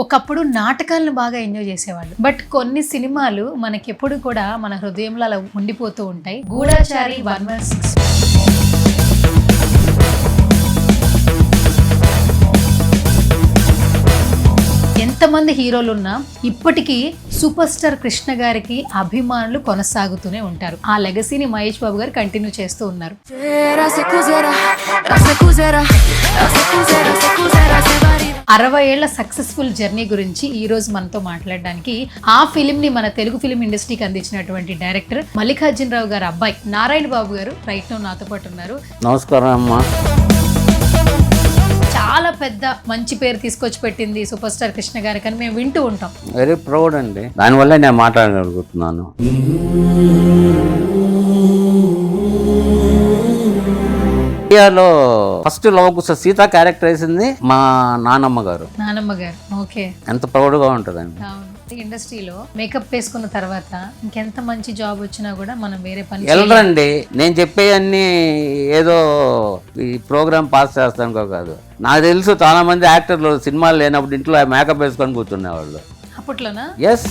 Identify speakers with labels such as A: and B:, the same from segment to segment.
A: ఒకప్పుడు నాటకాలను బాగా ఎంజాయ్ చేసేవాళ్ళు. బట్ కొన్ని సినిమాలు మనకెప్పుడు కూడా మన హృదయంలో అలా ఉండిపోతూ ఉంటాయి. గూఢాచారి 116 ఎంతమంది హీరోలు ఉన్నా ఇప్పటికీ సూపర్ స్టార్ కృష్ణ గారికి అభిమానులు కొనసాగుతూనే ఉంటారు. ఆ లెగసీని మహేష్ బాబు గారు కంటిన్యూ చేస్తూ ఉన్నారు. 60 ఏళ్ల సక్సెస్ఫుల్ జర్నీ గురించి ఈ రోజు మనతో మాట్లాడడానికి ఆ ఫిలిం ని మన తెలుగు ఫిలిం ఇండస్ట్రీకి అందించినటువంటి డైరెక్టర్ మల్లికార్జున రావు గారు అబ్బాయి నారాయణ బాబు గారు రైట్ నౌ నాతో పాటు ఉన్నారు.
B: నమస్కారం అమ్మా.
A: చాలా పెద్ద మంచి పేరు తీసుకొచ్చి పెట్టింది సూపర్ స్టార్ కృష్ణ గారికి అని మేము వింటూ ఉంటాం.
B: వెరీ ప్రౌడ్ అండి. దానివల్ల నేను మాట్లాడగలుగుతున్నాను. ఇండియాలో ఫస్ట్ లవకుశ సీత క్యారెక్టర్ వేసింది మా నానమ్మ గారు.
A: ఓకే,
B: ఎంత ప్రౌడ్ గా ఉంటదండి.
A: ఇండస్ట్రీలో మేకప్ వేసుకున్న తర్వాత ఇంకెంత మంచి జాబ్ వచ్చినా కూడా మనం వేరే పని
B: వెళ్ళరండి. నేను చెప్పేవన్నీ ఏదో ఈ ప్రోగ్రామ్ పాస్ చేస్తానుకో కాదు. నాకు తెలుసు చాలా మంది యాక్టర్లు సినిమాలు లేనప్పుడు ఇంట్లో మేకప్ వేసుకొని కూర్చునేవాళ్ళు
A: అప్పట్లోనా.
B: ఎస్.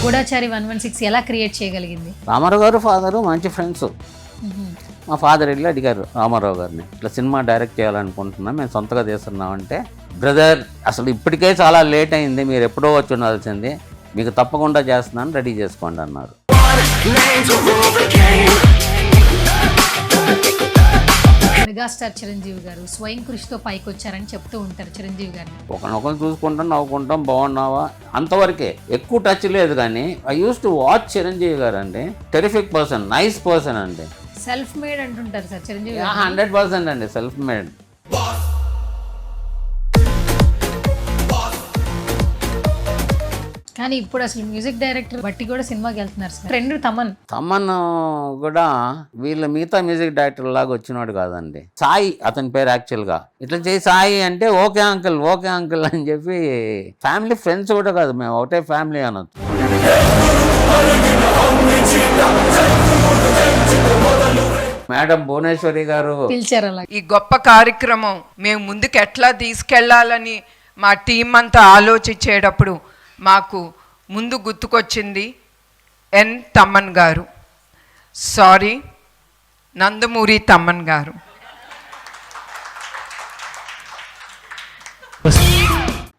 A: గూఢాచారి 116 ఎలా క్రియేట్ చేయగలిగింది?
B: రామారావు గారు ఫాదరు మంచి ఫ్రెండ్స్. మా ఫాదర్ వెళ్ళి అడిగారు రామారావు గారిని, ఇట్లా సినిమా డైరెక్ట్ చేయాలనుకుంటున్నాం, మేము సొంతగా చేస్తున్నామంటే, బ్రదర్ అసలు ఇప్పటికే చాలా లేట్ అయింది, మీరు ఎప్పుడో వచ్చి ఉండాల్సింది, మీకు తప్పకుండా చేస్తున్నాను, రెడీ చేసుకోండి అన్నారు.
A: మెగాస్టార్ చిరంజీవి గారు స్వయం కృషితో పైకి వచ్చారని చెప్తూ ఉంటారు చిరంజీవి గారిని.
B: ఒకరినొకరు చూసుకుంటాం, నవ్వుకుంటాం, బాగున్నావా అంతవరకే, ఎక్కువ టచ్ లేదు. కానీ I use to watch Chiranjeevi గారు అండి. టెరిఫిక్ పర్సన్, నైస్ పర్సన్ అండి.
A: సెల్ఫ్ మేడ్ అంటుంటారు సార్ చిరంజీవి.
B: 100% అండి సెల్ఫ్ మేడ్.
A: కానీ ఇప్పుడు అసలు మ్యూజిక్ డైరెక్టర్ బట్టి కూడా సినిమాకి వెళ్తున్నారు సార్. ఫ్రెండ్ తమన్
B: కూడా వీళ్ళ మిగతా మ్యూజిక్ డైరెక్టర్ లాగా వచ్చినాడు కాదండి. సాయి అతని పేరు యాక్చువల్గా. ఇట్లా చేసి సాయి అంటే ఓకే అంకుల్, ఓకే అంకుల్ అని చెప్పి ఫ్యామిలీ ఫ్రెండ్స్ కూడా కాదు, మేము ఒకటే ఫ్యామిలీ అనొచ్చు. మేడం భువనేశ్వరి గారు
A: పిలిచారు. అలా
C: ఈ గొప్ప కార్యక్రమం మేము ముందుకు ఎట్లా తీసుకెళ్లాలని మా టీం అంతా ఆలోచించేటప్పుడు మాకు ముందు గుర్తుకొచ్చింది ఎన్ తమ్మన్ గారు. సారీ, నందమూరి తమ్మన్ గారు.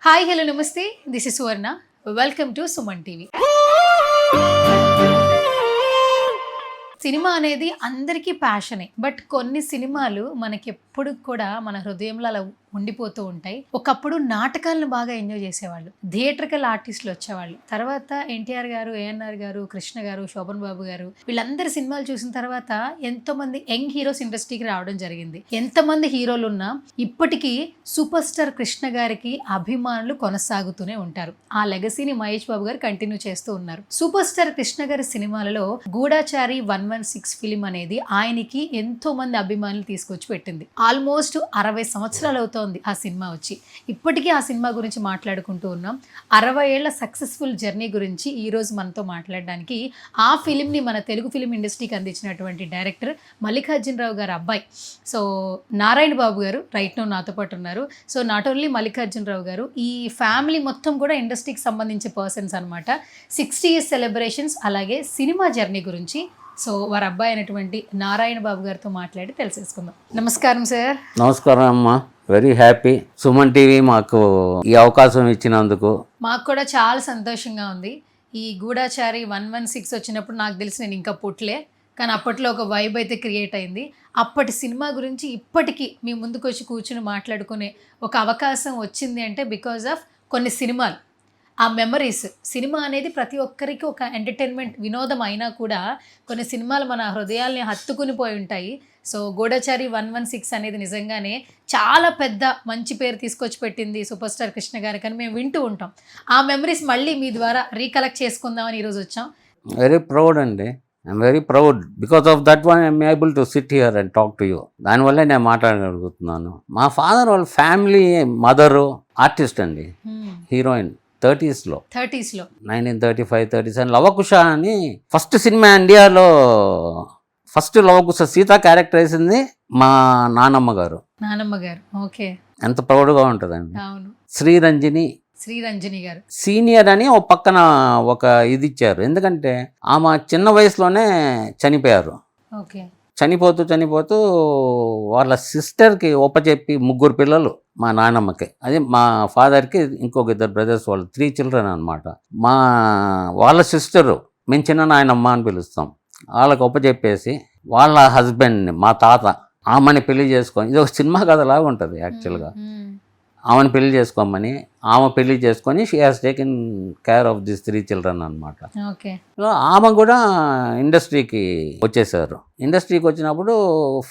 A: హాయ్, హలో, నమస్తే. This is Suvarna. Welcome to Suman TV. Cinema అనేది అందరికీ ప్యాషనే. బట్ కొన్ని సినిమాలు మనకెప్పుడు కూడా మన హృదయంలో అలా ఉండిపోతూ ఉంటాయి. ఒకప్పుడు నాటకాలను బాగా ఎంజాయ్ చేసేవాళ్ళు. థియేటర్కల్ ఆర్టిస్టులు వచ్చేవాళ్ళు. తర్వాత ఎన్టీఆర్ గారు, ఏఎన్ఆర్ గారు, కృష్ణ గారు, శోభన్ బాబు గారు, వీళ్ళందరి సినిమాలు చూసిన తర్వాత ఎంతో మంది యంగ్ హీరోస్ ఇండస్ట్రీకి రావడం జరిగింది. ఎంతమంది హీరోలు ఉన్నా ఇప్పటికీ సూపర్ స్టార్ కృష్ణ గారికి అభిమానులు కొనసాగుతూనే ఉంటారు. ఆ లెగసీని మహేష్ బాబు గారు కంటిన్యూ చేస్తూ ఉన్నారు. సూపర్ స్టార్ కృష్ణ గారి సినిమాలలో గూఢాచారి 116 ఫిలిం అనేది ఆయనకి ఎంతో మంది అభిమానులు తీసుకొచ్చి పెట్టింది. ఆల్మోస్ట్ 60 సంవత్సరాలు అవుతుంది ఆ సినిమా వచ్చి. ఇప్పటికీ ఆ సినిమా గురించి మాట్లాడుకుంటూ ఉన్నాం. 60 ఏళ్ల సక్సెస్ఫుల్ జర్నీ గురించి ఈ రోజు మనతో మాట్లాడడానికి ఆ ఫిలింని మన తెలుగు ఫిలిం ఇండస్ట్రీకి అందించినటువంటి డైరెక్టర్ మల్లికార్జున రావు గారు అబ్బాయి సో నారాయణ బాబు గారు రైట్ నౌ నాతో పాటు ఉన్నారు. సో నాట్ ఓన్లీ మల్లికార్జున రావు గారు, ఈ ఫ్యామిలీ మొత్తం కూడా ఇండస్ట్రీకి సంబంధించే పర్సన్స్ అనమాట. 60 years సెలబ్రేషన్స్ అలాగే సినిమా జర్నీ గురించి సో వారి అబ్బాయి అయినటువంటి నారాయణ బాబు గారితో మాట్లాడి తెలిసేసుకుందాం. నమస్కారం సార్.
B: నమస్కారం అమ్మా. వెరీ హ్యాపీ సుమన్ టీవీ మాకు ఈ అవకాశం ఇచ్చినందుకు.
A: మాకు కూడా చాలా సంతోషంగా ఉంది. ఈ గూఢాచారి 116 వచ్చినప్పుడు నాకు తెలిసి నేను ఇంకా పుట్టలే, కానీ అప్పట్లో ఒక వైబ్ అయితే క్రియేట్ అయింది. అప్పటి సినిమా గురించి ఇప్పటికీ మీ ముందుకు వచ్చి కూర్చుని మాట్లాడుకునే ఒక అవకాశం వచ్చింది అంటే బికాజ్ ఆఫ్ కొన్ని సినిమాలు, ఆ మెమరీస్. సినిమా అనేది ప్రతి ఒక్కరికి ఒక ఎంటర్టైన్మెంట్, వినోదం అయినా కూడా కొన్ని సినిమాలు మన హృదయాల్ని హత్తుకుని పోయి ఉంటాయి. సో గూఢాచారి 116 అనేది నిజంగానే చాలా పెద్ద మంచి పేరు తీసుకొచ్చి పెట్టింది సూపర్ స్టార్ కృష్ణ గారికి అని మేము వింటూ ఉంటాం. ఆ మెమరీస్ మళ్ళీ మీ ద్వారా రీకలెక్ట్ చేసుకుందామని ఈరోజు వచ్చాం.
B: వెరీ ప్రౌడ్ అండి. I'm very proud. Because of that one I'm able to SIT here and talk to you. దానివల్లే నేను మాట్లాడగలుగుతున్నాను. మా ఫాదర్ వాళ్ళ ఫ్యామిలీ, మదరు ఆర్టిస్ట్ అండి, హీరోయిన్. 30s లో 1935, 37 లవకుశ అని ఫస్ట్ సినిమా ఇండియాలో ఫస్ట్ లవకుశ సీత క్యారెక్టర్ వేసింది మా నానమ్మ గారు.
A: నానమ్మ గారు. ఓకే.
B: ఎంత ప్రౌడ్గా ఉంటుందండి.
A: అవును.
B: శ్రీరంజని
A: శ్రీరంజని గారు
B: సీనియర్ అని ఒక పక్కన ఒక ఇది ఇచ్చారు, ఎందుకంటే ఆమె చిన్న వయసులోనే చనిపోయారు.
A: ఓకే.
B: చనిపోతూ వాళ్ళ సిస్టర్కి ఒప్పచెప్పి 3 పిల్లలు మా నాన్నమ్మకి, అది మా ఫాదర్కి ఇంకొక 2 బ్రదర్స్, వాళ్ళు 3 చిల్డ్రన్ అనమాట. వాళ్ళ సిస్టరు మేము చిన్న నాయనమ్మ అని పిలుస్తాం, వాళ్ళకి ఒప్పచెప్పేసి వాళ్ళ హస్బెండ్ని మా తాత ఆమెని పెళ్లి చేసుకొని, ఇది ఒక సినిమా కథలాగా ఉంటుంది యాక్చువల్గా. ఆమెను పెళ్లి చేసుకోమని, ఆమె పెళ్లి చేసుకొని she has taken care of this 3 children అనమాట.
A: ఓకే.
B: ఆమె కూడా ఇండస్ట్రీకి వచ్చేసారు. ఇండస్ట్రీకి వచ్చినప్పుడు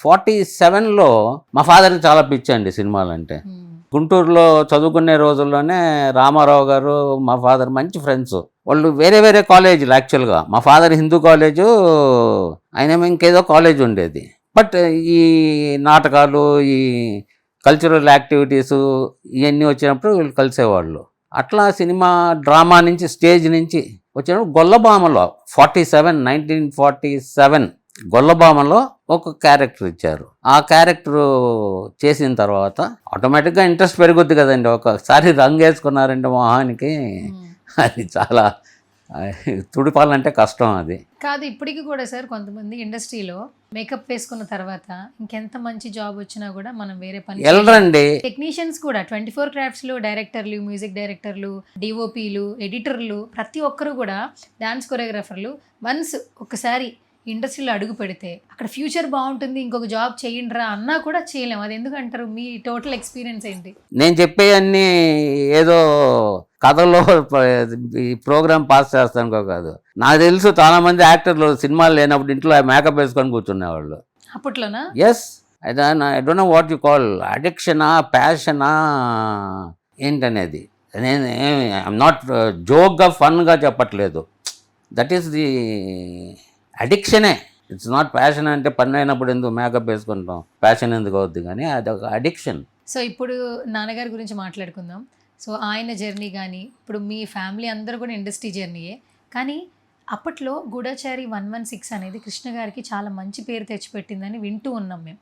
B: 47లో మా ఫాదర్కి చాలా పిచ్చండి సినిమాలంటే. గుంటూరులో చదువుకునే రోజుల్లోనే రామారావు గారు మా ఫాదర్ మంచి ఫ్రెండ్స్. వాళ్ళు వేరే వేరే కాలేజీలు యాక్చువల్గా. మా ఫాదర్ హిందూ కాలేజు, ఆయన ఇంకేదో కాలేజ్ ఉండేది. బట్ ఈ నాటకాలు, ఈ కల్చరల్ యాక్టివిటీసు ఇవన్నీ వచ్చినప్పుడు వీళ్ళు కలిసేవాళ్ళు. అట్లా సినిమా డ్రామా నుంచి, స్టేజ్ నుంచి వచ్చినప్పుడు గొల్లభామలో 1947 గొల్లభామలో ఒక క్యారెక్టర్ ఇచ్చారు. ఆ క్యారెక్టర్ చేసిన తర్వాత ఆటోమేటిక్గా ఇంట్రెస్ట్ పెరుగుద్ది కదండి. ఒకసారి రంగు వేసుకున్నారంటే మొహానికి అది చాలా తుడిపాలంటే కష్టం. అది
A: కాదు, ఇప్పటికి కూడా సార్ కొంతమంది ఇండస్ట్రీలో మేకప్ వేసుకున్న తర్వాత ఇంకెంత మంచి జాబ్ వచ్చినా కూడా మనం వేరే పని
B: వెళ్ళరండి.
A: టెక్నీషియన్స్ కూడా 24 క్రాఫ్ట్స్లో డైరెక్టర్లు, మ్యూజిక్ డైరెక్టర్లు, డిఓపీలు, ఎడిటర్లు, ప్రతి ఒక్కరు కూడా డాన్స్ కొరియోగ్రాఫర్లు వన్స్ ఒకసారి ఇండస్ట్రీలో అడుగు పెడితే అక్కడ ఫ్యూచర్ బాగుంటుంది, ఇంకొక జాబ్ చేయండిరా అన్నా కూడా చేయలేము. అది ఎందుకంటారు? మీ టోటల్ ఎక్స్పీరియన్స్ ఏంటి?
B: నేను చెప్పే అన్నీ ఏదో కథలో ఈ ప్రోగ్రామ్ పాస్ చేస్తానుకో కాదు. నాకు తెలుసు చాలా మంది యాక్టర్లు సినిమాలు లేనప్పుడు ఇంట్లో మేకప్ వేసుకొని కూర్చునేవాళ్ళు
A: అప్పట్లోనా.
B: Yes, I don't know what you call, అడిక్షనా, ప్యాషనా ఏంటనేది. నేను ఐఎమ్ నాట్ జోక్గా ఫన్గా చెప్పట్లేదు. దట్ ఈస్ ది అడిక్షనే. It's not passion. అంటే పని అయినప్పుడు ఎందుకు మేకప్ వేసుకుంటాం, ప్యాషన్ ఎందుకు అవుద్ది, కానీ అది ఒక అడిక్షన్.
A: సో ఇప్పుడు నాన్నగారి గురించి మాట్లాడుకుందాం. సో ఆయన జర్నీ కానీ, ఇప్పుడు మీ ఫ్యామిలీ అందరూ కూడా ఇండస్ట్రీ జర్నీయే, కానీ అప్పట్లో గూఢచారి 116 అనేది కృష్ణ గారికి చాలా మంచి పేరు తెచ్చిపెట్టిందని వింటూ ఉన్నాం మేము.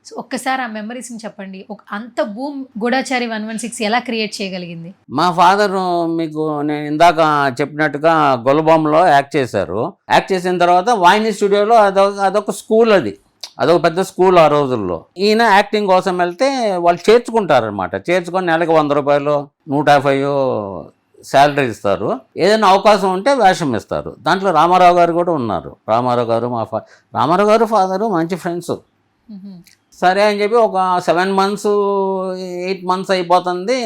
A: సో ఒక్కసారి ఆ మెమరీస్ని చెప్పండి. అంత బూమ్ గూఢచారి 116 ఎలా క్రియేట్ చేయగలిగింది?
B: మా ఫాదరు మీకు నేను ఇందాక చెప్పినట్టుగా గొల్లబొమ్మలో యాక్ట్ చేశారు. యాక్ట్ చేసిన తర్వాత వాయిని స్టూడియోలో అదొక స్కూల్, అదొక పెద్ద స్కూల్ ఆ రోజుల్లో. ఈయన యాక్టింగ్ కోసం వెళ్తే వాళ్ళు చేర్చుకుంటారనమాట. చేర్చుకొని నెలకు 100 రూపాయలు, 150 శాలరీ ఇస్తారు. ఏదైనా అవకాశం ఉంటే వేషం ఇస్తారు. దాంట్లో రామారావు గారు కూడా ఉన్నారు. రామారావు గారు ఫాదరు మంచి ఫ్రెండ్స్. సరే అని చెప్పి ఒక 7 months 8 months అయిపోతుంది.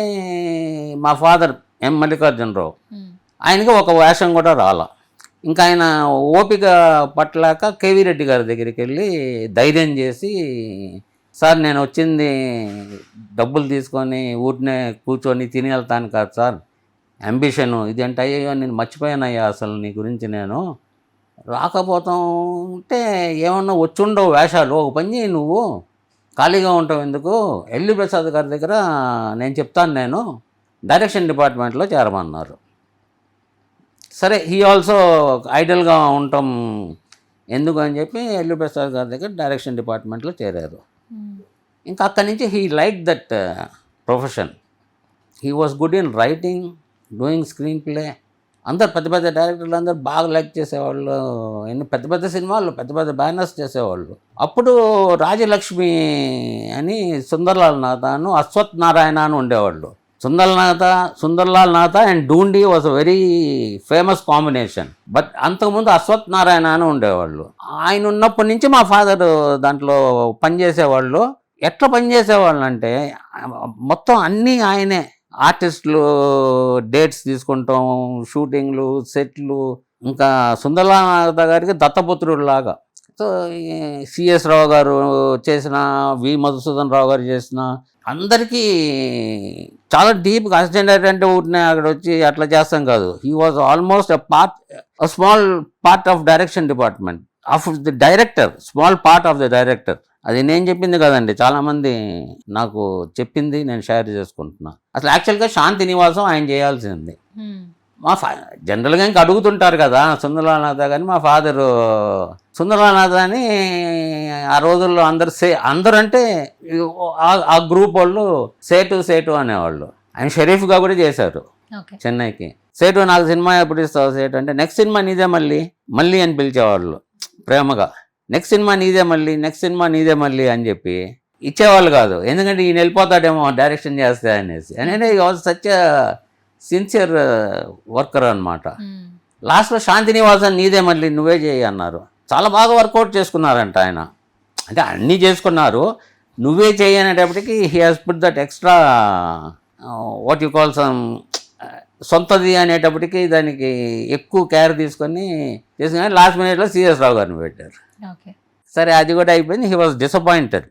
B: మా ఫాదర్ ఎం మల్లికార్జునరావు, ఆయనకి ఒక వేషం కూడా రాలా. ఇంకా ఆయన ఓపిక పట్టలేక కేవీ రెడ్డి గారి దగ్గరికి వెళ్ళి ధైర్యం చేసి, సార్ నేను వచ్చింది డబ్బులు తీసుకొని ఊరినే కూర్చొని తిని వెళ్తాను కాదు సార్, అంబిషను ఇది అంటే. అయ్యో నేను మర్చిపోయానయ్యా అసలు నీ గురించి, నేను రాకపోతాం అంటే ఏమన్నా వచ్చుండవు వేషాలు, ఒక పని చేయి, నువ్వు ఖాళీగా ఉంటావు ఎందుకు, ఎల్లి ప్రసాద్ గారి దగ్గర నేను చెప్తాను, నేను డైరెక్షన్ డిపార్ట్మెంట్లో చేరమన్నారు. సరే, హీ ఆల్సో ఐడల్గా ఉంటాం ఎందుకు అని చెప్పి ఎల్లి ప్రసాద్ గారి దగ్గర డైరెక్షన్ డిపార్ట్మెంట్లో చేరారు. ఇంకా అక్కడి నుంచి he like that profession. He was good in writing, doing screen play. అందరు పెద్ద పెద్ద డైరెక్టర్లు అందరూ బాగా లైక్ చేసేవాళ్ళు. ఎన్ని పెద్ద పెద్ద సినిమాలు, పెద్ద పెద్ద బ్యానర్స్ చేసేవాళ్ళు. అప్పుడు రాజలక్ష్మి అని సుందర్లాల్ నాథను, అశ్వత్ నారాయణ అని ఉండేవాళ్ళు. సుందర్లాల్ నాథ and Dhoondi was a very famous combination. But అంతకుముందు అశ్వత్ నారాయణ అని ఉండేవాళ్ళు. ఆయన ఉన్నప్పటి నుంచి మా ఫాదర్ దాంట్లో పనిచేసేవాళ్ళు. ఎట్లా పనిచేసేవాళ్ళు అంటే మొత్తం అన్నీ ఆయనే. ఆర్టిస్టులు డేట్స్ తీసుకుంటాం, షూటింగ్లు, సెట్లు. ఇంకా సుందరనాథ గారికి దత్తపుత్రుడు లాగా. సో సిఎస్ రావు గారు చేసిన, వి మధుసూదన్ రావు గారు చేసిన, అందరికీ చాలా డీప్గా అసిస్టెంట్ అంటే ఊరినే అక్కడ వచ్చి అట్లా చేస్తాం కాదు. He was almost a small part of direction department of the director, small part of the director. అది నేను చెప్పింది కదండి, చాలామంది నాకు చెప్పింది నేను షేర్ చేసుకుంటున్నా. అసలు యాక్చువల్గా శాంతి నివాసం ఆయన చేయాల్సింది. జనరల్గా ఇంకా అడుగుతుంటారు కదా సుందరలానాథ కానీ మా ఫాదరు సుందరలానాథ అని ఆ రోజుల్లో అందరూ అంటే ఆ గ్రూప్ వాళ్ళు సేటు అనేవాళ్ళు. ఆయన షరీఫ్గా కూడా చేశారు
A: ఓకే.
B: చెన్నైకి. సేటు నాకు సినిమా ఎప్పుడు ఇస్తావు సేటు అంటే నెక్స్ట్ సినిమా నీదే మళ్ళీ అని పిలిచేవాళ్ళు ప్రేమగా. నెక్స్ట్ సినిమా నీదే మళ్ళీ అని చెప్పి ఇచ్చేవాళ్ళు కాదు, ఎందుకంటే ఈయన వెళ్ళిపోతాడేమో డైరెక్షన్ చేస్తే అనేసి. అంటే సచ్ సిన్సియర్ వర్కర్ అనమాట. లాస్ట్లో శాంతినివాసన్ నీదే మళ్ళీ నువ్వే చేయి అన్నారు. చాలా బాగా వర్కౌట్ చేసుకున్నారంట ఆయన. అంటే అన్నీ చేసుకున్నారు, నువ్వే చేయి అనేటప్పటికి he has put that extra what you call some సొంతది అనేటప్పటికి దానికి ఎక్కువ కేర్ తీసుకొని లాస్ట్ మినిట్లో సిఎస్ రావు గారిని పెట్టారు.
A: ఓకే.
B: సరే అది కూడా అయిపోయింది. హీ వాజ్ డిసప్పాయింటెడ్,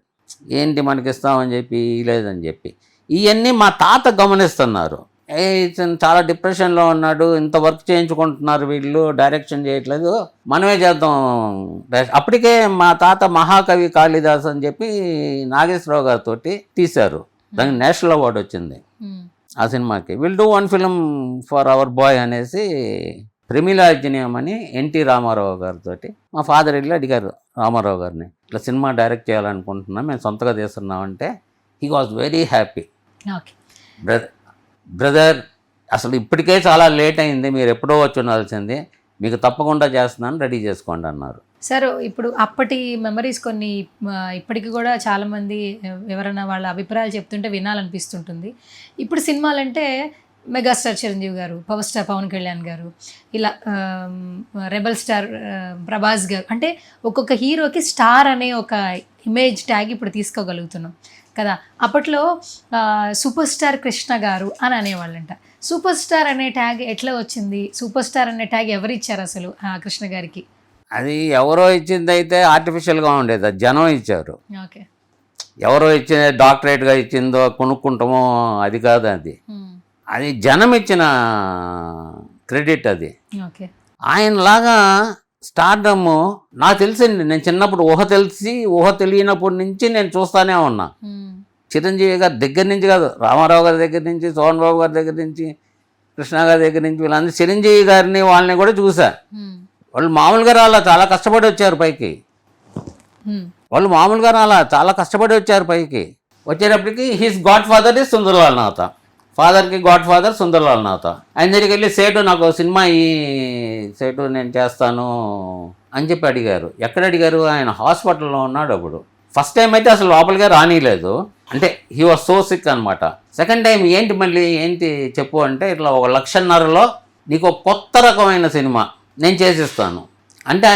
B: ఏంటి మనకి ఇస్తామని చెప్పి లేదని చెప్పి. ఇవన్నీ మా తాత గమనిస్తున్నారు. ఇతను చాలా డిప్రెషన్లో ఉన్నాడు, ఇంత వర్క్ చేయించుకుంటున్నారు వీళ్ళు, డైరెక్షన్ చేయట్లేదు, మనమే చేద్దాం. అప్పటికే మా తాత మహాకవి కాళిదాస్ అని చెప్పి నాగేశ్వరరావు గారితో తీశారు, దానికి నేషనల్ అవార్డు వచ్చింది ఆ సినిమాకి. Will do one film for our boy అనేసి ప్రెమిలార్జునియం అని ఎన్టీ రామారావు గారితో మా ఫాదర్ వెళ్ళి అడిగారు రామారావు గారిని, ఇట్లా సినిమా డైరెక్ట్ చేయాలనుకుంటున్నాం, మేము సొంతగా తీస్తున్నామంటే he was very happy.
A: Okay.
B: Brother అసలు ఇప్పటికే చాలా లేట్ అయింది, మీరు ఎప్పుడో వచ్చి ఉండాల్సింది, మీకు తప్పకుండా చేస్తున్నాను, రెడీ చేసుకోండి అన్నారు.
A: సార్ ఇప్పుడు అప్పటి మెమరీస్ కొన్ని ఇప్పటికి కూడా చాలామంది ఎవరైనా వాళ్ళ అభిప్రాయాలు చెప్తుంటే వినాలనిపిస్తుంటుంది. ఇప్పుడు సినిమాలంటే మెగాస్టార్ చిరంజీవి గారు, పవర్ స్టార్ పవన్ కళ్యాణ్ గారు, ఇలా రెబల్ స్టార్ ప్రభాస్ గారు, అంటే ఒక్కొక్క హీరోకి స్టార్ అనే ఒక ఇమేజ్ ట్యాగ్ ఇప్పుడు తీసుకోగలుగుతున్నాం కదా. అప్పట్లో సూపర్ స్టార్ కృష్ణ గారు అని అనేవాళ్ళంట. సూపర్ స్టార్ అనే ట్యాగ్ ఎట్లా వచ్చింది? సూపర్ స్టార్ అనే ట్యాగ్ ఎవరు ఇచ్చారు అసలు కృష్ణ గారికి?
B: అది ఎవరో ఇచ్చింది అయితే ఆర్టిఫిషియల్గా ఉండేది, అది జనం ఇచ్చారు.
A: ఓకే.
B: ఎవరో ఇచ్చింది డాక్టరేట్గా ఇచ్చిందో కొనుక్కుంటామో అది కాదు, అది జనం ఇచ్చిన క్రెడిట్ అది.
A: ఓకే.
B: ఆయనలాగా స్టార్డమ్ నాకు తెలిసింది, నేను చిన్నప్పుడు ఊహ తెలియనప్పటి నుంచి నేను చూస్తూనే ఉన్నా. చిరంజీవి గారి దగ్గర నుంచి కాదు, రామారావు గారి దగ్గర నుంచి, సోహన్ బాబు గారి దగ్గర నుంచి, కృష్ణ గారి దగ్గర నుంచి, వీళ్ళందరూ చిరంజీవి గారిని వాళ్ళని కూడా చూసా. వాళ్ళు మామూలుగా రాలా, చాలా కష్టపడి వచ్చారు పైకి. వచ్చేటప్పటికి his God father is Sunderlal నాథ, ఫాదర్కి గాడ్ ఫాదర్ సుందర్లాల్ నాథ. ఆయన దగ్గరికి వెళ్ళి సేటు నాకు సినిమా ఈ సేటు నేను చేస్తాను అని చెప్పి అడిగారు. ఎక్కడ అడిగారు? ఆయన హాస్పిటల్లో ఉన్నాడు అప్పుడు. ఫస్ట్ టైం అయితే అసలు లోపలికే రానిలేదు, అంటే హీ వాజ్ సో సిక్ అనమాట. సెకండ్ టైం ఏంటి చెప్పు అంటే, ఇట్లా 1,50,000లో నీకు కొత్త రకమైన సినిమా నేను చేసిస్తాను అంటే.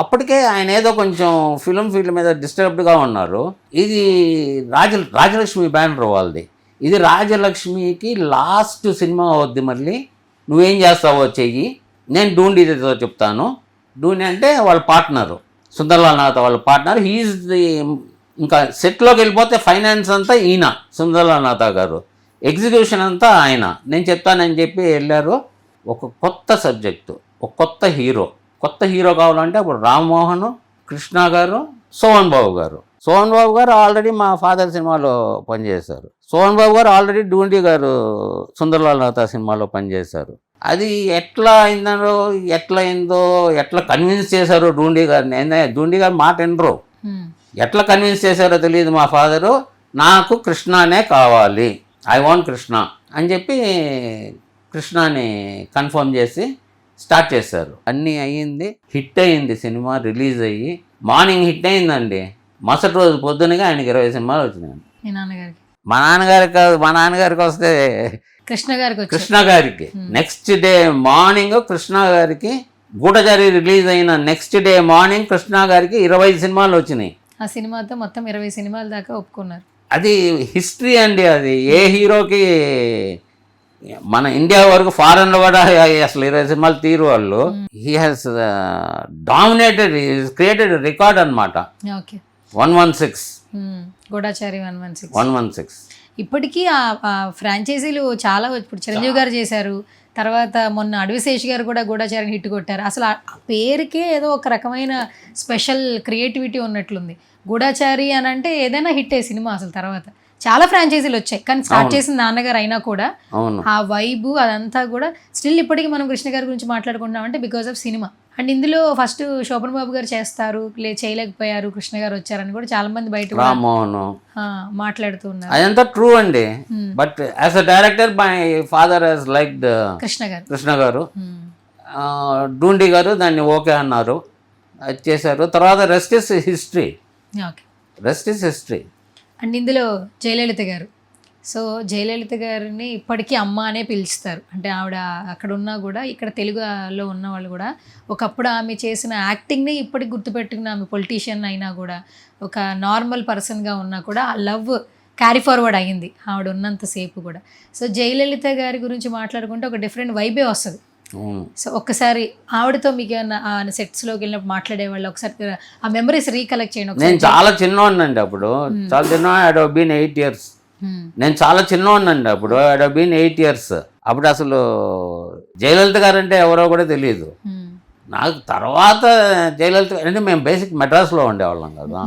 B: అప్పటికే ఆయన ఏదో కొంచెం ఫిలిం ఫీల్డ్ మీద డిస్టర్బ్డ్గా ఉన్నారు. ఇది రాజలక్ష్మి బ్యానర్ వాళ్ళది. ఇది రాజలక్ష్మికి లాస్ట్ సినిమా అవుద్ది, మళ్ళీ నువ్వేం చేస్తావో చెయ్యి, నేను డూండీతో చెప్తాను. డూండి అంటే వాళ్ళ పార్ట్నరు, సుందర్లాల్ నాథ వాళ్ళ పార్ట్నర్. హీఈస్ ది, ఇంకా సెట్లోకి వెళ్ళిపోతే ఫైనాన్స్ అంతా ఈయన సుందర్లాల్ నాథ గారు, ఎగ్జిక్యూషన్ అంతా ఆయన. నేను చెప్తానని చెప్పి వెళ్ళారు. ఒక కొత్త సబ్జెక్టు, ఒక కొత్త హీరో కావాలంటే అప్పుడు రామ్మోహన్, కృష్ణ గారు, సోహన్ బాబు గారు ఆల్రెడీ మా ఫాదర్ సినిమాలో పనిచేశారు. సోహన్ బాబు గారు ఆల్రెడీ డూండి గారు సుందర్లాల్ నాథ సినిమాలో పనిచేశారు. అది ఎట్లా కన్విన్స్ చేశారో డూండి గారిని. డూండి గారు మాట వినరు, ఎట్లా కన్విన్స్ చేశారో తెలియదు. మా ఫాదరు నాకు కృష్ణనే కావాలి, ఐ వాంట్ కృష్ణ అని చెప్పి కృష్ణని కన్ఫర్మ్ చేసి స్టార్ట్ చేశారు. అన్నీ అయ్యింది, హిట్ అయ్యింది సినిమా. రిలీజ్ అయ్యి మార్నింగ్ హిట్ అయిందండి. మరుసటి రోజు పొద్దునగా ఆయనకి 20 సినిమాలు వచ్చినాయి. మా నాన్నగారికి కాదు, మా నాన్నగారికి వస్తే కృష్ణ గారికి నెక్స్ట్ డే మార్నింగ్ కృష్ణ గారికి గూఢచారి రిలీజ్ అయిన నెక్స్ట్ డే మార్నింగ్ కృష్ణ గారికి 20 సినిమాలు వచ్చినాయి.
A: ఆ సినిమాతో మొత్తం 20 సినిమాల దాకా ఒప్పుకున్నారు.
B: అది హిస్టరీ అండి. అది ఏ హీరోకి, మన ఇండియా వరకు ఫారెన్లో కూడా అసలు 20 సినిమాలు తీరు వాళ్ళు. He has dominated, created record అనమాట. 116
A: గూఢచారి 116. ఇప్పటికీ ఆ ఫ్రాంచైజీలు చాలా. ఇప్పుడు చిరంజీవి గారు చేశారు, తర్వాత మొన్న అడవిశేష్ గారు కూడా గూఢచారిని హిట్ కొట్టారు. అసలు ఆ పేరుకే ఏదో ఒక రకమైన స్పెషల్ క్రియేటివిటీ ఉన్నట్లుంది. గూఢచారి అని అంటే ఏదైనా హిట్టే సినిమా అసలు. తర్వాత చాలా ఫ్రాంచైజీలు వచ్చాయి, కానీ స్టార్ట్ చేసిన నాన్నగారు అయినా కూడా
B: అవును.
A: ఆ వైబు అదంతా కూడా స్టిల్ ఇప్పటికీ మనం కృష్ణ గారి గురించి మాట్లాడుకుంటున్నాం అంటే బికాస్ ఆఫ్ సినిమా. అండ్ ఇందులో ఫస్ట్ శోభన్ బాబు గారు చేస్తారు, చేయలేకపోయారు, కృష్ణ గారు వచ్చారని కూడా చాలా మంది బయట కూడా,
B: రామ్మోహన్
A: మాట్లాడుతూ ఉన్నారు.
B: అదంతా ట్రూ అండి. But as a director my father he's liked Krishna garu. Dundi garu దాన్ని ఓకే అన్నారు, అది చేశారు. తర్వాత rest is history. Rest is history.
A: And ఇందులో జయలలిత గారు, సో జయలలిత గారిని ఇప్పటికీ అమ్మ అనే పిలుస్తారు. అంటే ఆవిడ అక్కడ ఉన్నా కూడా, ఇక్కడ తెలుగులో ఉన్న వాళ్ళు కూడా ఒకప్పుడు ఆమె చేసిన యాక్టింగ్ని ఇప్పటికి గుర్తుపెట్టుకున్న, ఆమె పొలిటీషియన్ అయినా కూడా, ఒక నార్మల్ పర్సన్గా ఉన్నా కూడా ఆ లవ్ క్యారీ ఫార్వర్డ్ అయ్యింది ఆవిడ ఉన్నంతసేపు కూడా. సో జయలలిత గారి గురించి మాట్లాడుకుంటే ఒక డిఫరెంట్ వైబే వస్తుంది. సో ఒక్కసారి ఆవిడతో మీకు ఏమన్నా సెట్స్లోకి వెళ్ళినప్పుడు మాట్లాడేవాళ్ళు, ఒకసారి ఆ మెమరీస్ రీకలెక్ట్ చేయండి.
B: నేను చాలా చిన్నవాడినండి అప్పుడు, చాలా చిన్న. I have been 8 years. నేను చాలా చిన్నవాడినండి అప్పుడు, ఐ హావ్ బీన్ 8 years. అప్పుడు అసలు జయలలిత గారు అంటే ఎవరో కూడా తెలియదు నాకు. తర్వాత జయలలిత అంటే మేము బేసిక్ మెడ్రాస్లో ఉండేవాళ్ళం కదా,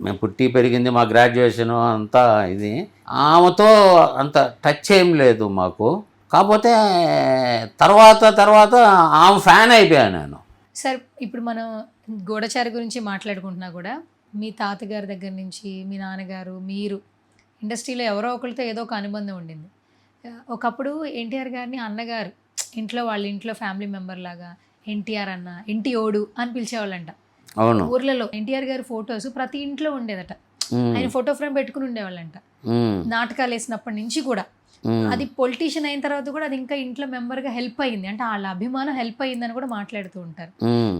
B: మేము పుట్టి పెరిగింది, మా గ్రాడ్యుయేషను అంతా ఇది. ఆమెతో అంత టచ్ ఏం లేదు మాకు. కాకపోతే తర్వాత ఆమె ఫ్యాన్ అయిపోయాను నేను.
A: సార్ ఇప్పుడు మనం గూఢచారి గురించి మాట్లాడుకుంటున్నా కూడా, మీ తాతగారి దగ్గర నుంచి మీ నాన్నగారు, మీరు ఇండస్ట్రీలో ఎవరో ఒకరితో ఏదో ఒక అనుబంధం ఉండింది. ఒకప్పుడు ఎన్టీఆర్ గారిని అన్నగారు, ఇంట్లో వాళ్ళ ఇంట్లో ఫ్యామిలీ మెంబర్ లాగా ఎన్టీఆర్ అన్న, ఎన్టీఓడు అని పిలిచేవాళ్ళంట.
B: అవును.
A: ఊర్లలో ఎన్టీఆర్ గారి ఫొటోస్ ప్రతి ఇంట్లో ఉండేదట, ఆయన ఫోటో ఫ్రేమ్ పెట్టుకుని ఉండేవాళ్ళంట. నాటకాలు వేసినప్పటి నుంచి కూడా, అది పొలిటీషియన్ అయిన తర్వాత కూడా అది ఇంకా ఇంట్లో మెంబర్గా హెల్ప్ అయ్యింది, అంటే వాళ్ళ అభిమానం హెల్ప్ అయ్యిందని కూడా మాట్లాడుతూ ఉంటారు.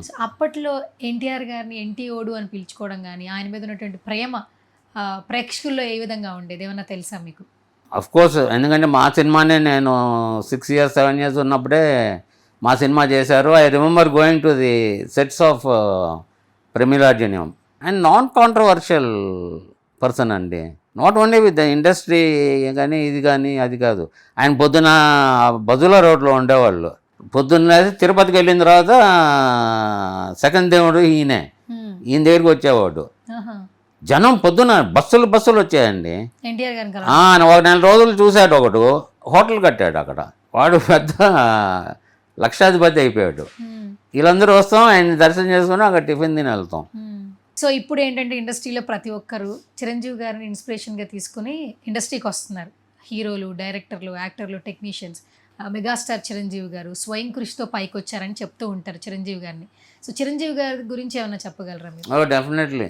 A: సో అప్పట్లో ఎన్టీఆర్ గారిని ఎన్టీఓడు అని పిలుచుకోవడం కానీ, ఆయన మీద ఉన్నటువంటి ప్రేమ ప్రేక్షకుల్లో ఏ విధంగా ఉండేది, ఏమన్నా తెలుసా మీకు?
B: అఫ్ కోర్స్, ఎందుకంటే మా సినిమానే నేను 6 years 7 years ఉన్నప్పుడే మా సినిమా చేశారు. I remember going to the sets of Pramilarjuneeyam. And non controversial person అండి, not only with the industry కానీ ఇది కానీ అది కాదు. ఆయన పొద్దున బదుల రోడ్లో ఉండేవాళ్ళు. పొద్దున్న తిరుపతికి వెళ్ళిన తర్వాత సెకండ్ దేవుడు ఈయన దగ్గరికి వచ్చేవాడు. జనం పొద్దున బస్సులు వచ్చాయండి. ఒక 4 రోజులు చూశాడు. ఒకడు హోటల్ కట్టాడు అక్కడ, వాడు పెద్ద లక్షాధిపతి అయిపోయాడు. వీళ్ళందరూ వస్తాం, ఆయన దర్శనం చేసుకుని అక్కడ టిఫిన్ తిని వెళ్తాం.
A: సో ఇప్పుడు ఏంటంటే ఇండస్ట్రీలో ప్రతి ఒక్కరు చిరంజీవి గారిని ఇన్స్పిరేషన్గా తీసుకుని ఇండస్ట్రీకి వస్తున్నారు. హీరోలు, డైరెక్టర్లు, యాక్టర్లు, టెక్నీషియన్స్. మెగాస్టార్ చిరంజీవి గారు స్వయం కృషితో పైకి వచ్చారని చెప్తూ ఉంటారు చిరంజీవి గారిని. సో చిరంజీవి గారి గురించి ఏమైనా చెప్పగలరా మీరు?
B: డెఫినెట్లీ.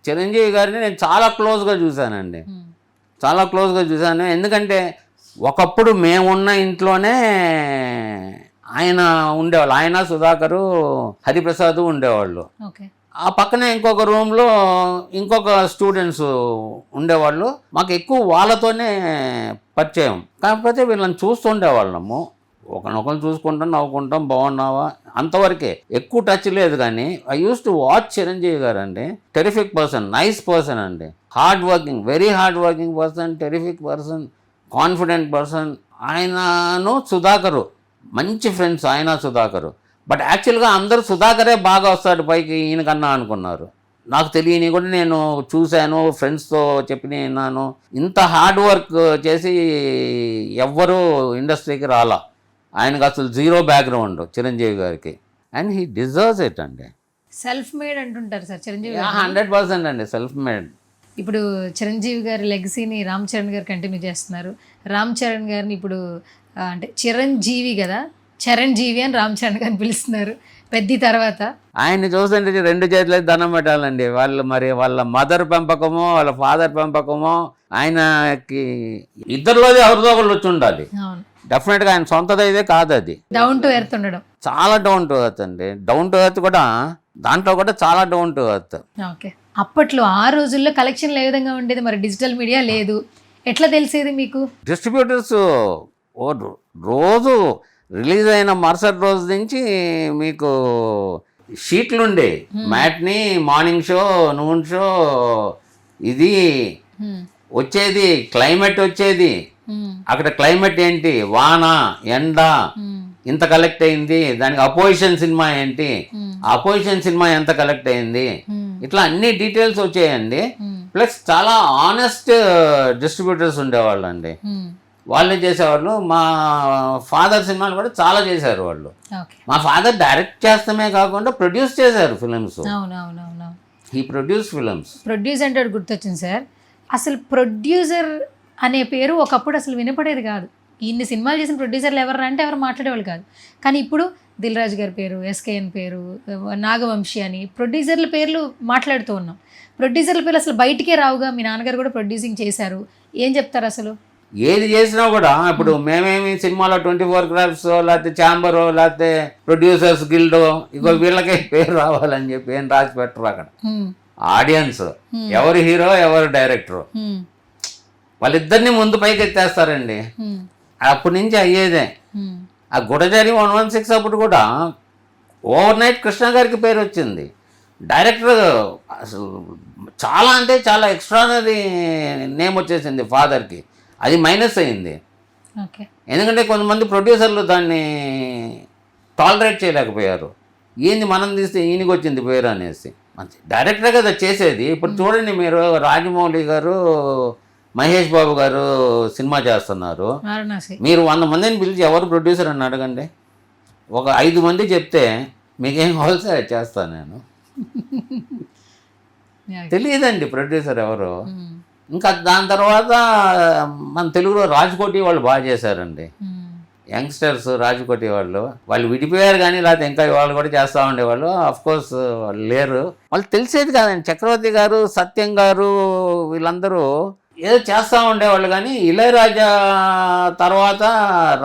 B: చిరంజీవి గారిని నేను చాలా క్లోజ్గా చూశానండి, చాలా క్లోజ్గా చూశాను. ఎందుకంటే ఒకప్పుడు మేమున్న ఇంట్లోనే ఆయన ఉండేవాళ్ళు. ఆయన, సుధాకరు, హరిప్రసాద్ ఉండేవాళ్ళు. ఆ పక్కనే ఇంకొక రూమ్లో ఇంకొక స్టూడెంట్స్ ఉండేవాళ్ళు. మాకు ఎక్కువ వాళ్ళతోనే పరిచయం. కాకపోతే వీళ్ళని చూస్తుండేవాళ్ళము, ఒకరినొకరు చూసుకుంటాం, నవ్వుకుంటాం, బాగున్నావా అంతవరకే, ఎక్కువ టచ్ లేదు. కానీ I use to watch Chiranjeevi గారు అండి. టెరిఫిక్ పర్సన్, నైస్ పర్సన్ అండి, hard working, very hard working person, terrific person, confident person. ఆయనను సుధాకరు మంచి ఫ్రెండ్స్, ఆయన సుధాకరు. బట్ యాక్చువల్గా అందరూ సుధాకరే బాగా వస్తాడు పైకి ఈయనకన్నా అనుకున్నారు. నాకు తెలియని కూడా నేను చూశాను, ఫ్రెండ్స్తో చెప్పి విన్నాను. ఇంత హార్డ్ వర్క్ చేసి ఎవ్వరూ ఇండస్ట్రీకి రాలా. ఆయనకు అసలు 0 బ్యాక్గ్రౌండ్ చిరంజీవి గారికి. అండ్ హీ డిజర్వ్స్ ఇట్ అండి.
A: సెల్ఫ్ మేడ్ అంటుంటారు సార్ చిరంజీవి.
B: 100% అండి, సెల్ఫ్ మేడ్.
A: ఇప్పుడు చిరంజీవి గారి లెగసీని రామ్ చరణ్ గారు కంటిన్యూ చేస్తున్నారు. రామ్ చరణ్ గారిని ఇప్పుడు అంటే చిరంజీవి కదా, చరణ్ జీవి అని రామ్ చరణ్ గారిని పిలుస్తున్నారు పెద్ద తర్వాత.
B: ఆయన్ని చూస్తుంటే 2 చేతులకి దండం పెట్టాలండి. వాళ్ళ మదర్ పెంపకమో వాళ్ళ ఫాదర్ పెంపకమో, ఆయనకి ఇద్దరిలోది ఎవరిదో ఒకళ్ళు వచ్చి ఉండాలి. డెఫినెట్గా ఆయన సొంతదైతే కాదు అది.
A: డౌన్ టు ఎర్త్ ఉండడం,
B: చాలా డౌన్ టు ఎర్త్ అండి. డౌన్ టు ఎర్త్ కూడా దాంట్లో కూడా చాలా డౌన్ టు ఎర్త్.
A: ఓకే. అప్పట్లో ఆ రోజుల్లో కలెక్షన్లు ఏ విధంగా ఉండేది? మరి డిజిటల్ మీడియా లేదు, ఎట్లా తెలిసేది మీకు?
B: డిస్ట్రిబ్యూటర్స్ రోజు రిలీజ్ అయిన మరుసటి రోజు నుంచి మీకు షీట్లు ఉండే, matinee, morning show, noon show, ఇది వచ్చేది. క్లైమేట్ వచ్చేది, అక్కడ క్లైమేట్ ఏంటి, వాన, ఎండ, ఇంత కలెక్ట్ అయింది. దానికి అపోజిషన్ సినిమా ఏంటి, అపోజిషన్ సినిమా ఎంత కలెక్ట్ అయింది, ఇట్లా అన్ని డీటెయిల్స్ వచ్చాయండి. ప్లస్ చాలా ఆనెస్ట్ డిస్ట్రిబ్యూటర్స్ ఉండేవాళ్ళు అండి. వాళ్ళే చేసేవాళ్ళు. మా ఫాదర్ సినిమాలు కూడా చాలా చేశారు వాళ్ళు.
A: ఓకే.
B: మా ఫాదర్ డైరెక్ట్ చేస్తమే కాకుండా ప్రొడ్యూస్ చేశారు ఫిలిమ్స్.
A: అవునవునవును.
B: ఈ ప్రొడ్యూస్ ఫిలిమ్స్.
A: ప్రొడ్యూస్ అంటే ఒకటి గుర్తొచ్చింది సార్. అసలు ప్రొడ్యూసర్ అనే పేరు ఒకప్పుడు అసలు వినపడేది కాదు. ఇన్ని సినిమాలు చేసిన ప్రొడ్యూసర్లు ఎవరు అంటే ఎవరు మాట్లాడేవాళ్ళు కాదు. కానీ ఇప్పుడు దిల్ రాజు గారి పేరు, ఎస్కేఎన్ పేరు, నాగవంశీ అని ప్రొడ్యూసర్ల పేర్లు మాట్లాడుతూ ఉన్నాం. ప్రొడ్యూసర్ల పేర్లు అసలు బయటికే రావుగా. మీ నాన్నగారు కూడా ప్రొడ్యూసింగ్ చేశారు. ఏం చెప్తారు అసలు?
B: ఏది చేసినా కూడా ఇప్పుడు మేమేమి సినిమాలో 24 క్రాఫ్ట్స్ లేకపోతే ఛాంబర్ లేకపోతే ప్రొడ్యూసర్స్ గిల్డ్ ఇగో వీళ్ళకే పేరు రావాలని చెప్పి ఏం రాసి పెట్టరు. అక్కడ ఆడియన్స్ ఎవరు హీరో ఎవరు డైరెక్టర్ వాళ్ళిద్దరిని ముందు పైకి ఎత్తేస్తారండి. అప్పటి నుంచి అయ్యేదే. ఆ గుడజారి 116 అప్పుడు కూడా ఓవర్ నైట్ కృష్ణ గారికి పేరు వచ్చింది. డైరెక్టర్ అసలు చాలా అంటే చాలా ఎక్స్ట్రానరీ నేమ్ వచ్చేసింది ఫాదర్కి. అది మైనస్ అయింది. ఎందుకంటే కొంతమంది ప్రొడ్యూసర్లు దాన్ని టాలరేట్ చేయలేకపోయారు. ఏంది మనం తీస్తే ఈయనకి వచ్చింది పేరు అనేసి. మంచి డైరెక్టరే కదా చేసేది. ఇప్పుడు చూడండి మీరు, రాజమౌళి గారు మహేష్ బాబు గారు సినిమా చేస్తున్నారు. మీరు 100 మందిని పిలిచి ఎవరు ప్రొడ్యూసర్ అని అడగండి. ఒక 5 మంది చెప్తే మీకేం కావాల్సి అది చేస్తాను నేను. తెలియదండి ప్రొడ్యూసర్ ఎవరు. ఇంకా దాని తర్వాత మన తెలుగులో రాజకోటి వాళ్ళు బాగా చేశారండి. యంగ్స్టర్స్ రాజకోటి వాళ్ళు విడిపోయారు కానీ లేకపోతే ఇంకా వాళ్ళు కూడా చేస్తూ ఉండేవాళ్ళు. అఫ్కోర్స్ వాళ్ళు లేరు. వాళ్ళు తెలిసేది కాదండి. చక్రవర్తి గారు, సత్యం గారు వీళ్ళందరూ ఏదో చేస్తూ ఉండేవాళ్ళు. కానీ ఇళయరాజా తర్వాత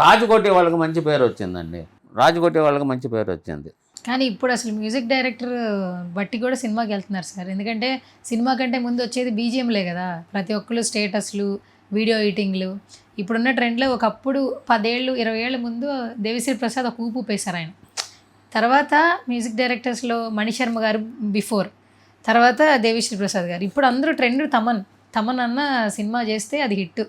B: రాజకోటి వాళ్ళకి మంచి పేరు వచ్చిందండి. రాజకోటి వాళ్ళకి మంచి పేరు వచ్చింది.
A: కానీ ఇప్పుడు అసలు మ్యూజిక్ డైరెక్టర్ బట్టి కూడా సినిమాకి వెళ్తున్నారు సార్. ఎందుకంటే సినిమా కంటే ముందు వచ్చేది బీజిఎంలే కదా. ప్రతి ఒక్కరు స్టేటస్లు, వీడియో ఎడిటింగ్లు. ఇప్పుడున్న ట్రెండ్లో ఒకప్పుడు 10 ఏళ్ళు 20 ఏళ్ళ ముందు దేవిశ్రీ ప్రసాద్ ఒక ఊపు ఊపేశారు ఆయన. తర్వాత మ్యూజిక్ డైరెక్టర్స్లో మణిశర్మ గారు బిఫోర్, తర్వాత దేవిశ్రీ ప్రసాద్ గారు. ఇప్పుడు అందరూ ట్రెండ్ తమన్ అన్న సినిమా చేస్తే అది హిట్.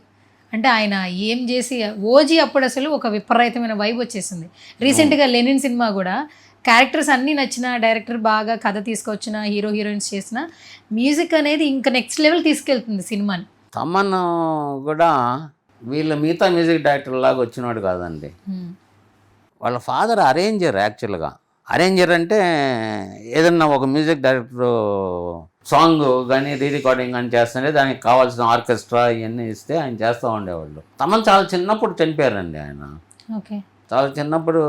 A: అంటే ఆయన ఏం చేసి ఓజీ అప్పుడు అసలు ఒక విపరీతమైన వైబ్ వచ్చేసింది. రీసెంట్గా లెనిన్ సినిమా కూడా క్యారెక్టర్స్ అన్నీ నచ్చిన, డైరెక్టర్ బాగా కథ తీసుకొచ్చిన, హీరోయిన్స్ చేసిన, మ్యూజిక్ అనేది ఇంకా నెక్స్ట్ లెవెల్ తీసుకెళ్తుంది సినిమాని.
B: తమన్ కూడా వీళ్ళ మిగతా మ్యూజిక్ డైరెక్టర్ లాగా వచ్చినాడు కాదండి. వాళ్ళ ఫాదర్ అరేంజర్. యాక్చువల్గా అరేంజర్ అంటే ఏదన్నా ఒక మ్యూజిక్ డైరెక్టర్ సాంగ్ కానీ రికార్డింగ్ కానీ చేస్తుంటే దానికి కావాల్సిన ఆర్కెస్ట్రా ఇవన్నీ ఇస్తే ఆయన చేస్తూ ఉండేవాళ్ళు. తమన్ చాలా చిన్నప్పుడు చనిపోయారండి ఆయన.
A: ఓకే.
B: చాలా చిన్నప్పుడు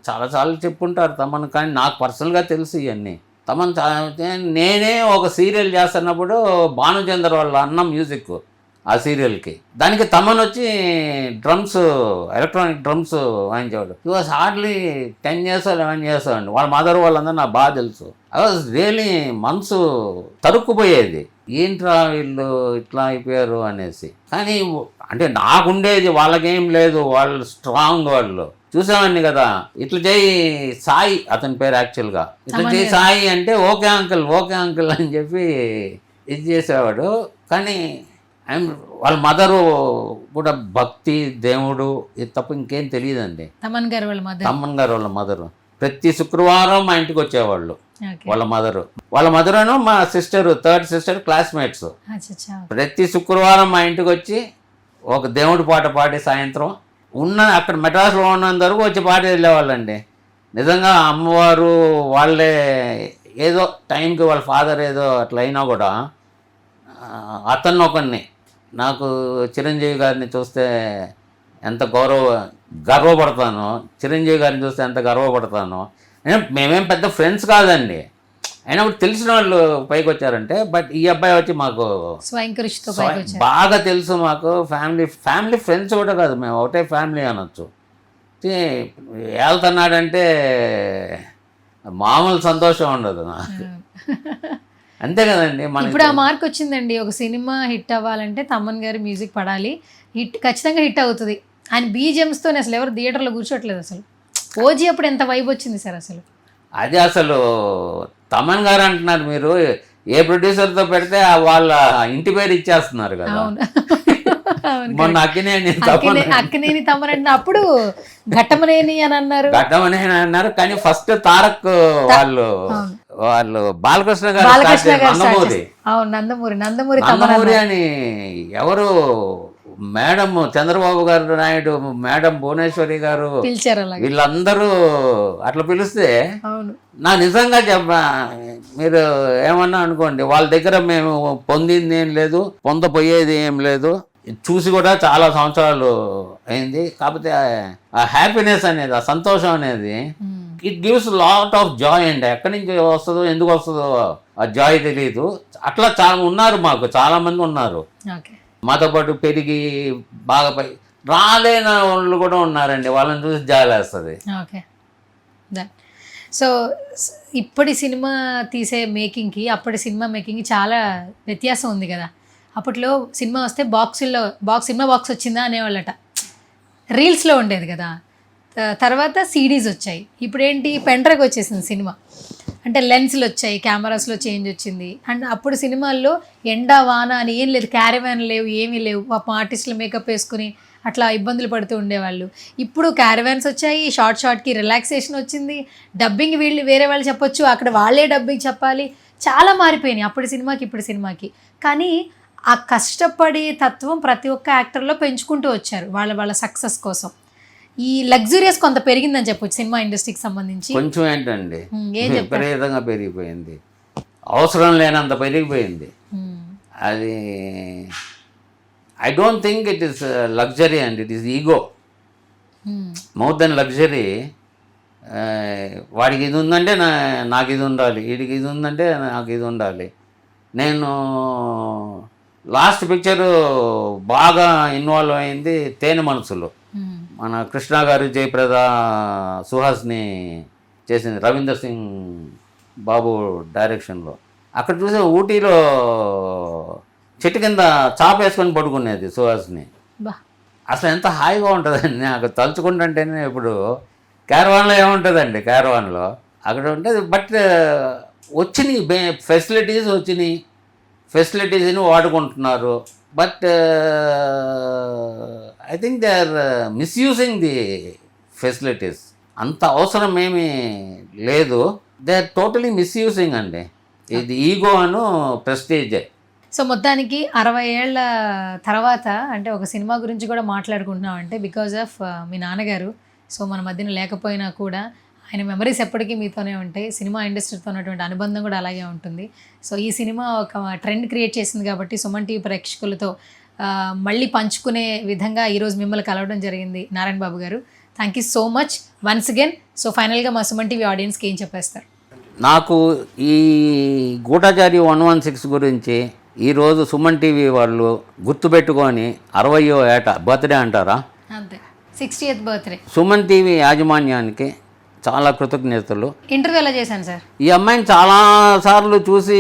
B: చాలా చెప్పుంటారు తమన్. కానీ నాకు పర్సనల్గా తెలుసు ఇవన్నీ. తమన్ నేనే ఒక సీరియల్ చేస్తున్నప్పుడు భానుచంద్ర వాళ్ళ అన్న మ్యూజిక్ ఆ సీరియల్కి. దానికి తమన్ వచ్చి డ్రమ్స్, ఎలక్ట్రానిక్ డ్రమ్స్ వాయించేవాడు. ఈ వాజ్ హార్డ్లీ 10 years 11 years అండి. వాళ్ళ మదర్ వాళ్ళందరూ నాకు బాగా తెలుసు. ఐ వాజ్ రియలీ మనసు తరుక్కుపోయేది. ఏంట్రా వీళ్ళు ఇట్లా అయిపోయారు అనేసి. కానీ అంటే నాకుండేది, వాళ్ళకేం లేదు. వాళ్ళు స్ట్రాంగ్. వాళ్ళు చూసామండి కదా. ఇట్లా చేయి సాయి, అతని పేరు యాక్చువల్గా. ఇట్లా చేయి సాయి అంటే ఓకే అంకుల్ అని చెప్పి ఇది చేసేవాడు. కానీ వాళ్ళ మదరు కూడా భక్తి, దేవుడు ఇది తప్ప ఇంకేం తెలియదండి.
A: తమన్ గారు
B: వాళ్ళ మదరు ప్రతి శుక్రవారం మా ఇంటికి వచ్చేవాళ్ళు. వాళ్ళ మదరు మా సిస్టర్, 3rd sister క్లాస్మేట్స్. ప్రతి శుక్రవారం మా ఇంటికి వచ్చి ఒక దేవుడి పాట పాడి సాయంత్రం అక్కడ మెడ్రాస్లో ఉన్నంత వరకు వచ్చి పాడి వెళ్ళేవాళ్ళండి. నిజంగా అమ్మవారు వాళ్ళే. ఏదో టైంకి వాళ్ళ ఫాదర్ ఏదో అట్లా అయినా కూడా అతన్ని ఒకరిని, నాకు చిరంజీవి గారిని చూస్తే ఎంత గర్వపడతానో, చిరంజీవి గారిని చూస్తే ఎంత గర్వపడతానో. మేమేం పెద్ద ఫ్రెండ్స్ కాదండి, అయినా కూడా తెలిసిన వాళ్ళు పైకి వచ్చారంటే. బట్ ఈ అబ్బాయి వచ్చి మాకు బాగా తెలుసు. మాకు ఫ్యామిలీ ఫ్రెండ్స్ కూడా కాదు, మేము ఒకటే ఫ్యామిలీ అనొచ్చు. వెళ్తున్నాడంటే మామూలు సంతోషం ఉండదు నాకు. అంతే కదండి.
A: ఇప్పుడు ఆ మార్క్ వచ్చిందండి. ఒక సినిమా హిట్ అవ్వాలంటే తమన్ గారి మ్యూజిక్ పడాలి. ఖచ్చితంగా హిట్ అవుతుంది. ఆయన బీజిఎమ్స్తో అసలు ఎవరు థియేటర్లో కూర్చోట్లేదు. అసలు ఓజీ అప్పుడు ఎంత వైబ్ వచ్చింది సార్ అసలు.
B: అది అసలు తమన్ గారు అంటున్నారు, మీరు ఏ ప్రొడ్యూసర్తో పెడితే వాళ్ళ ఇంటి పేరు ఇచ్చేస్తున్నారు కదా. మొన్న
A: అక్కినేని తమన్ అంటే అప్పుడు ఘట్టమనేని అని అన్నారు.
B: కానీ ఫస్ట్ తారక్ వాళ్ళు వాళ్ళు బాలకృష్ణ గారు
A: బాలకృష్ణ
B: start
A: గారు start
B: నందమూరి
A: చేశారు. అవును, నందమూరి
B: నందమూరి
A: తమన్
B: అని ఎవరు మేడం చంద్రబాబు గారు నాయుడు, మేడం భువనేశ్వరి గారు,
A: పిలిచారు అలాగే.
B: వీళ్ళందరూ అట్లా పిలిస్తే
A: అవును,
B: నా నిజంగా మీరు ఏమన్నా అనుకోండి, వాళ్ళ దగ్గర మేము పొందింది ఏం లేదు, పొందపోయేది ఏం లేదు, చూసి కూడా చాలా సంవత్సరాలు అయింది. కాకపోతే ఆ హ్యాపీనెస్ అనేది, ఆ సంతోషం అనేది it gives lot of Joy అండి. ఎక్కడి నుంచి వస్తుందో ఎందుకు వస్తుందో ఆ జాయ్ తెలియదు. అట్లా చాలా ఉన్నారు, మాకు చాలా మంది ఉన్నారు
A: ఓకే.
B: మాతో పాటు పెరిగి బాగా రాలేని వాళ్ళు కూడా ఉన్నారండి. వాళ్ళని చూసి జాలేస్తుంది.
A: Okay, done. సో ఇప్పటి సినిమా తీసే మేకింగ్కి అప్పటి సినిమా మేకింగ్కి చాలా వ్యత్యాసం ఉంది కదా. అప్పట్లో సినిమా వస్తే సినిమా బాక్స్ వచ్చిందా అనేవాళ్ళట, రీల్స్లో ఉండేది కదా. తర్వాత సీడీస్ వచ్చాయి, ఇప్పుడు ఏంటి పెన్ డ్రైవ్ వచ్చేసింది సినిమా. అంటే లెన్స్లు వచ్చాయి, కెమెరాస్లో చేంజ్ వచ్చింది. అండ్ అప్పుడు సినిమాల్లో ఎండ వాన అని ఏం లేదు, క్యారవాన్ లేవు, ఏమీ లేవు. పాపం ఆర్టిస్టులు మేకప్ వేసుకుని అట్లా ఇబ్బందులు పడుతూ ఉండేవాళ్ళు. ఇప్పుడు క్యారవాన్స్ వచ్చాయి, షార్ట్కి రిలాక్సేషన్ వచ్చింది, డబ్బింగ్ వీళ్ళు వేరే వాళ్ళు చెప్పొచ్చు, అక్కడ వాళ్ళే డబ్బింగ్ చెప్పాలి. చాలా మారిపోయినాయి అప్పటి సినిమాకి ఇప్పుడు సినిమాకి. కానీ ఆ కష్టపడే తత్వం ప్రతి ఒక్క యాక్టర్లో పెంచుకుంటూ వచ్చారు వాళ్ళ సక్సెస్ కోసం. ఈ లగ్జూరియస్ కొంత పెరిగిందని చెప్పొచ్చు సినిమా ఇండస్ట్రీకి సంబంధించి.
B: కొంచెం ఏంటండి,
A: ఏం చెప్తారు?
B: విపరీతంగా పెరిగిపోయింది, అవసరం లేనంత పెరిగిపోయింది. అది I don't think it is luxury and it is ego more than luxury. వాడికి ఇది ఉందంటే నాకు ఇది ఉండాలి, వీడికి ఇది ఉందంటే నాకు ఇది ఉండాలి. నేను లాస్ట్ పిక్చరు బాగా ఇన్వాల్వ్ అయింది తేనె మనసులో. మన కృష్ణ గారు, జయప్రద, సుహాస్ని చేసింది, రవీందర్ సింగ్ బాబు డైరెక్షన్లో. అక్కడ చూసే ఊటీలో చెట్టు కింద చాప వేసుకొని పడుకునేది సుహాస్ని. అసలు ఎంత హాయిగా ఉంటుందండి నాకు తలుచుకుంటుంటేనే. ఇప్పుడు క్యారవాన్లో ఏముంటుందండి, క్యారవాన్లో అక్కడ ఉంటుంది. బట్ వచ్చినాయి ఫెసిలిటీస్ని వాడుకుంటున్నారు. But I think they are misusing the facilities. అంత అవసరం ఏమీ లేదు, దే ఆర్ టోటలీ మిస్యూజింగ్ అండి. ఇది ఈగో అను ప్రెస్టీజే.
A: సో మొత్తానికి 60 ఏళ్ల తర్వాత అంటే ఒక సినిమా గురించి కూడా మాట్లాడుకుంటున్నాం అంటే బికాజ్ ఆఫ్ మీ నాన్నగారు. సో మన మధ్యన లేకపోయినా కూడా ఆయన మెమరీస్ ఎప్పటికీ మీతోనే ఉంటాయి. సినిమా ఇండస్ట్రీతో ఉన్నటువంటి అనుబంధం కూడా అలాగే ఉంటుంది. సో ఈ సినిమా ఒక ట్రెండ్ క్రియేట్ చేసింది కాబట్టి సుమన్ టీవీ ప్రేక్షకులతో మళ్ళీ పంచుకునే విధంగా ఈరోజు మిమ్మల్ని కలవడం జరిగింది నారాయణ బాబు గారు. Thank you so much once again. So ఫైనల్గా మా సుమన్ టీవీ ఆడియన్స్కి ఏం చెప్పేస్తారు?
B: నాకు ఈ గూఢచారి 116 గురించి ఈరోజు సుమన్ టీవీ వాళ్ళు గుర్తుపెట్టుకొని 60వ ఏట బర్త్డే అంటారా,
A: అంతే 60th బర్త్డే
B: సుమన్ టీవీ యాజమాన్యానికి చాలా కృతజ్ఞతలు.
A: ఇంటర్వ్యూ ఎలా చేశాను సార్,
B: ఈ అమ్మాయిని చాలా సార్లు చూసి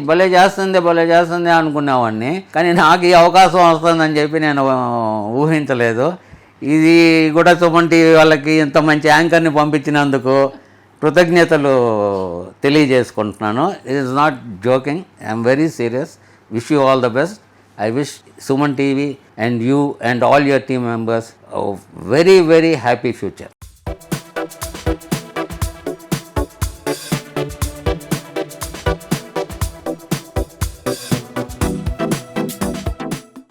B: భలే చేస్తుంది అనుకునేవాడిని. కానీ నాకు ఈ అవకాశం వస్తుందని చెప్పి నేను ఊహించలేదు. ఇది కూడా సుమన్ టీవీ వాళ్ళకి ఇంత మంచి యాంకర్ని పంపించినందుకు కృతజ్ఞతలు తెలియజేసుకుంటున్నాను. It is not joking, I'm very serious. Wish you all the best. I wish Suman TV and you and all your team members a very, very happy future.